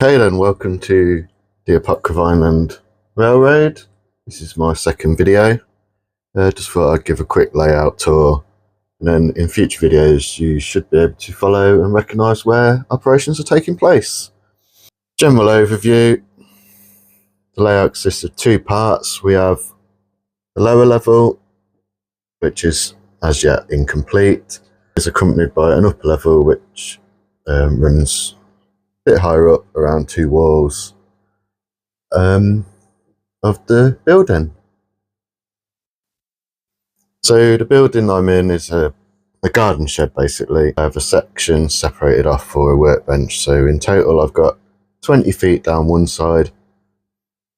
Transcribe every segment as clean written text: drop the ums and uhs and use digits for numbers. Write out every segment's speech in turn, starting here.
Hey then, welcome to the Apocryph Island Railroad. This is my second video. Just thought I'd give a quick layout tour, and then in future videos you should be able to follow and recognise where operations are taking place. General overview. The layout consists of two parts. We have the lower level, which is as yet incomplete. It's accompanied by an upper level which runs a bit higher up around two walls of the building. So the building I'm in is a garden shed basically. I have a section separated off for a workbench, so in total I've got 20 feet down one side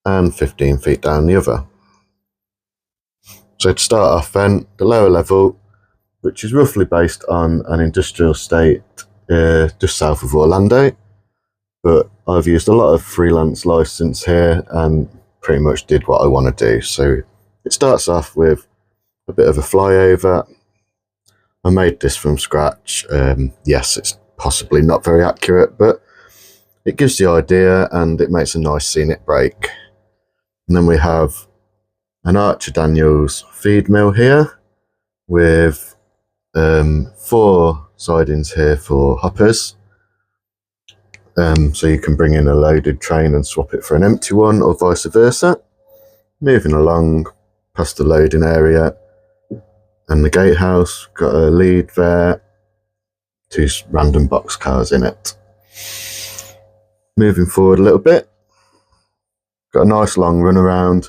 and 15 feet down the other. So to start off then, the lower level, which is roughly based on an industrial estate just south of Orlando, but I've used a lot of freelance license here and pretty much did what I want to do. So it starts off with a bit of a flyover. I made this from scratch. Yes, it's possibly not very accurate, but it gives the idea and it makes a nice scenic break. And then we have an Archer Daniels feed mill here with 4 sidings here for hoppers. So you can bring in a loaded train and swap it for an empty one, or vice versa. Moving along past the loading area and the gatehouse, got a lead there, 2 random boxcars in it. Moving forward a little bit, got a nice long run around,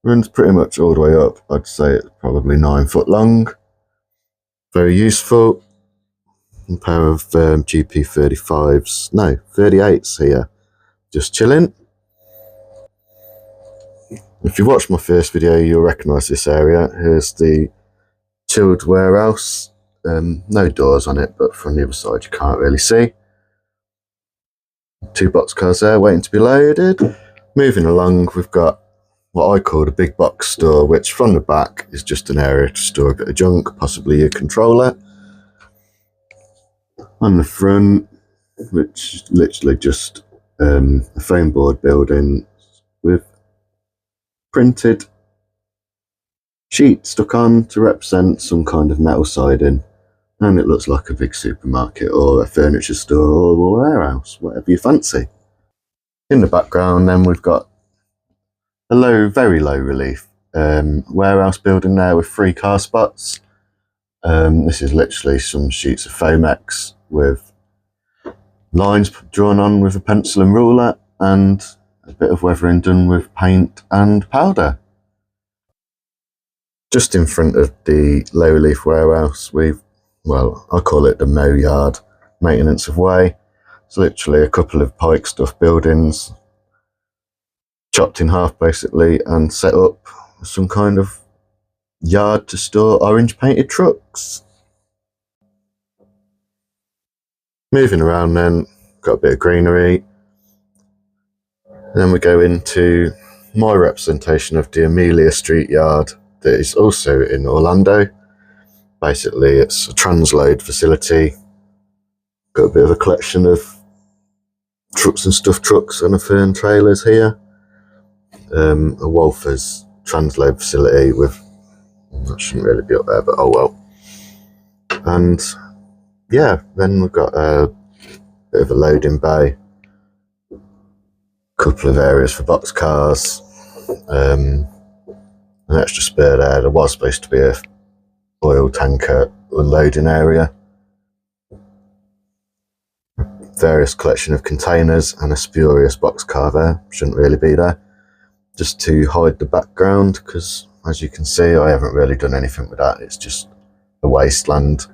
runs pretty much all the way up. I'd say it's probably 9 foot long, very useful. A pair of GP35s, no, 38s here, just chilling. If you watched my first video, you'll recognise this area. Here's the chilled warehouse. No doors on it, but from the other side you can't really see. 2 boxcars there waiting to be loaded. Moving along, we've got what I call the big box store, which from the back is just an area to store a bit of junk, possibly your controller. On the front, which is literally just a foam board building with printed sheet stuck on to represent some kind of metal siding, and it looks like a big supermarket or a furniture store or a warehouse, whatever you fancy. In the background then we've got a low, very low relief warehouse building there with 3 car spots. This is literally some sheets of Foamex with lines drawn on with a pencil and ruler, and a bit of weathering done with paint and powder. Just in front of the low relief warehouse, I call it the mow yard, maintenance of way. It's literally a couple of pike stuff buildings chopped in half basically and set up some kind of yard to store orange painted trucks. Moving around then, got a bit of greenery. Then we go into my representation of the Amelia Street yard that is also in Orlando. Basically it's a transload facility. Got a bit of a collection of trucks and stuff trucks and a fern trailers here. A Wolfers transload facility with, that shouldn't really be up there, but oh well. And yeah, then we've got a bit of a loading bay, couple of areas for boxcars, an extra spare there. There was supposed to be a oil tanker unloading area, various collection of containers, and a spurious boxcar there. Shouldn't really be there, just to hide the background, because as you can see I haven't really done anything with that. It's just a wasteland.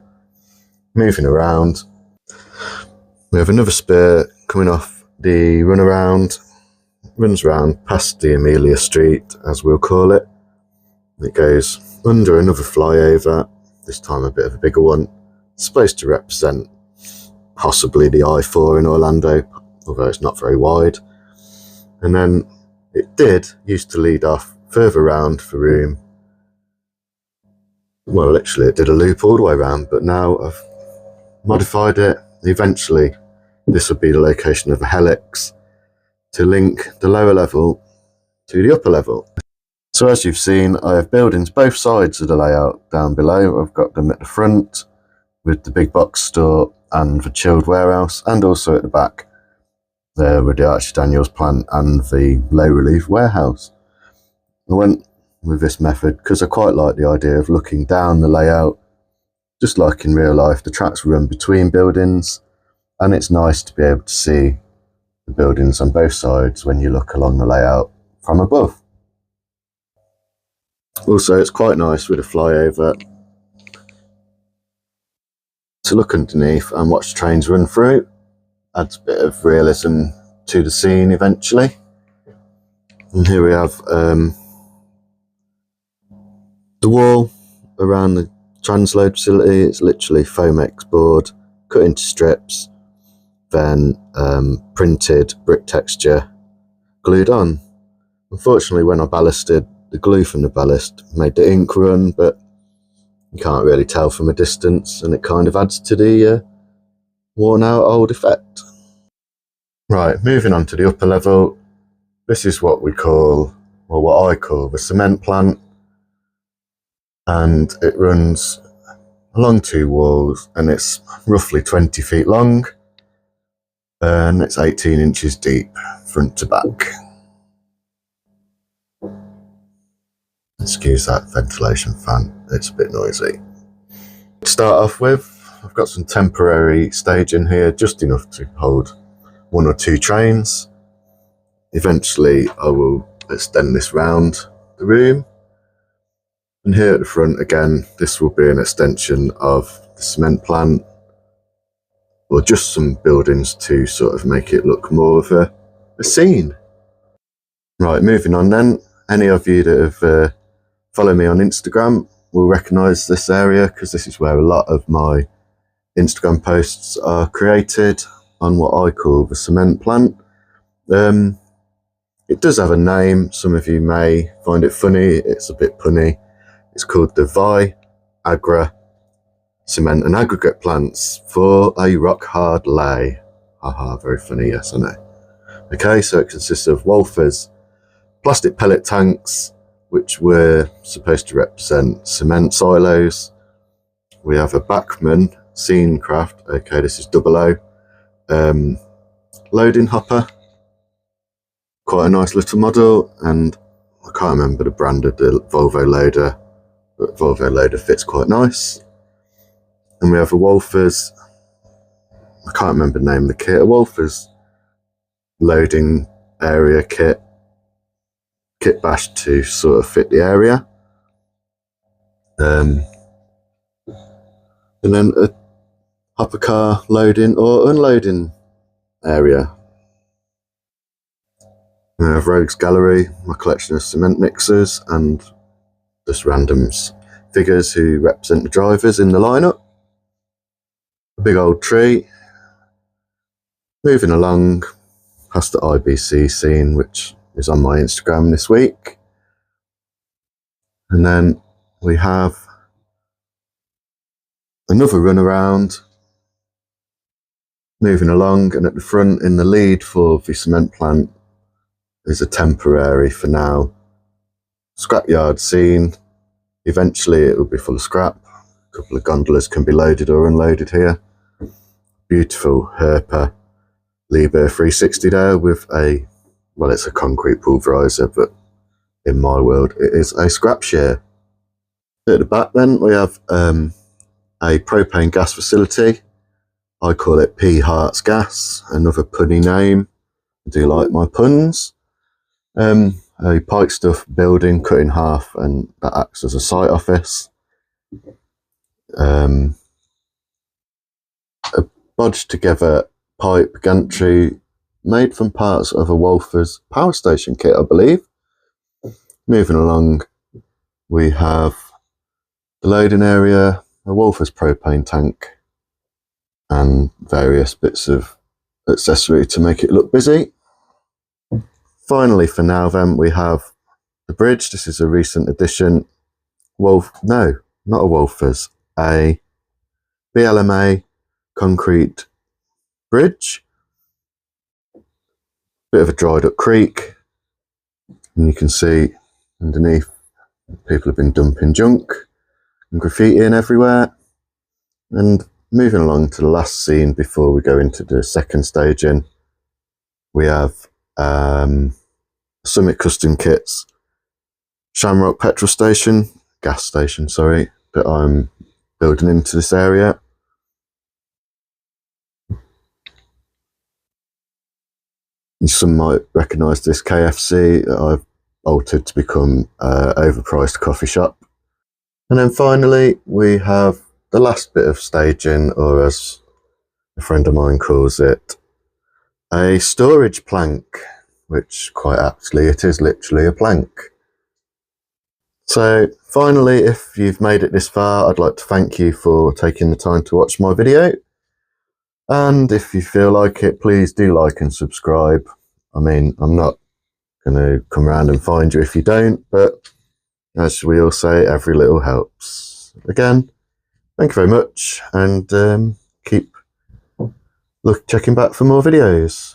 Moving around, we have another spur coming off the runaround, runs around past the Amelia Street, as we'll call it. It goes under another flyover, this time a bit of a bigger one. It's supposed to represent possibly the I-4 in Orlando, although it's not very wide. And then it used to lead off further around for room. Well, literally it did a loop all the way around, but now I've modified it. Eventually this would be the location of a helix, to link the lower level to the upper level. So as you've seen, I have buildings both sides of the layout down below. I've got them at the front with the big box store and the chilled warehouse, and also at the back there with the Archie Daniels plant and the low relief warehouse. I went with this method because I quite like the idea of looking down the layout. Just like in real life, the tracks run between buildings, and it's nice to be able to see the buildings on both sides when you look along the layout from above. Also, it's quite nice with a flyover to look underneath and watch trains run through. Adds a bit of realism to the scene eventually. And here we have the wall around the transload facility. It's literally Foamex board cut into strips, then printed brick texture glued on. Unfortunately, when I ballasted, the glue from the ballast made the ink run, but you can't really tell from a distance, and it kind of adds to the worn out old effect. Right, moving on to the upper level. This is what we call, or what I call, the cement plant, and it runs along two walls, and it's roughly 20 feet long, and it's 18 inches deep front to back. Excuse that ventilation fan, it's a bit noisy. To start off with, I've got some temporary staging here, just enough to hold one or two trains. Eventually I will extend this round the room, and here at the front again, this will be an extension of the cement plant, or just some buildings to sort of make it look more of a scene. Right, moving on then. Any of you that have followed me on Instagram will recognise this area, because this is where a lot of my Instagram posts are created, on what I call the cement plant. It does have a name. Some of you may find it funny. It's a bit punny. It's called the Viagra Cement and Aggregate Plants for a Rock Hard Lay. Haha, very funny, yes I know. Okay, so it consists of Wolfers plastic pellet tanks, which were supposed to represent cement silos. We have a Bachmann Scenecraft, okay, this is 00, loading hopper, quite a nice little model, and I can't remember the brand of the Volvo loader, but Volvo loader fits quite nice. And we have a Wolfers, I can't remember the name of the kit, a Wolfers loading area kit bash to sort of fit the area. And then a hopper car loading or unloading area. I have Rogues Gallery, my collection of cement mixers and just random figures who represent the drivers in the lineup. A big old tree. Moving along past the IBC scene, which is on my Instagram this week. And then we have another run around, moving along, and at the front in the lead for the cement plant is a temporary, for now, scrapyard scene. Eventually it will be full of scrap. A couple of gondolas can be loaded or unloaded here. Beautiful Herpa Liebherr 360 there with a, well, it's a concrete pulverizer, but in my world it is a scrap share. At the back then we have a propane gas facility. I call it P Hearts Gas, another punny name. I do like my puns. A pipe stuff building cut in half, and that acts as a site office. A bodged together pipe gantry made from parts of a Wolfers power station kit, I believe. Moving along, we have the loading area, a Wolfers propane tank, and various bits of accessory to make it look busy. Finally, for now then, we have the bridge. This is a recent addition. No, not a Wolfers, a BLMA concrete bridge. bit of a dried up creek, and you can see underneath people have been dumping junk and graffitiing everywhere. And moving along to the last scene before we go into the second staging, we have Summit Custom Kits Shamrock petrol station, gas station, sorry, that I'm building into this area. Some might recognise this KFC that I've altered to become an overpriced coffee shop. And then finally we have the last bit of staging, or as a friend of mine calls it, a storage plank, which quite aptly it is literally a plank. So finally, if you've made it this far, I'd like to thank you for taking the time to watch my video. And if you feel like it, please do like and subscribe. I mean, I'm not going to come around and find you if you don't, but as we all say, every little helps. Again, thank you very much, and keep checking back for more videos.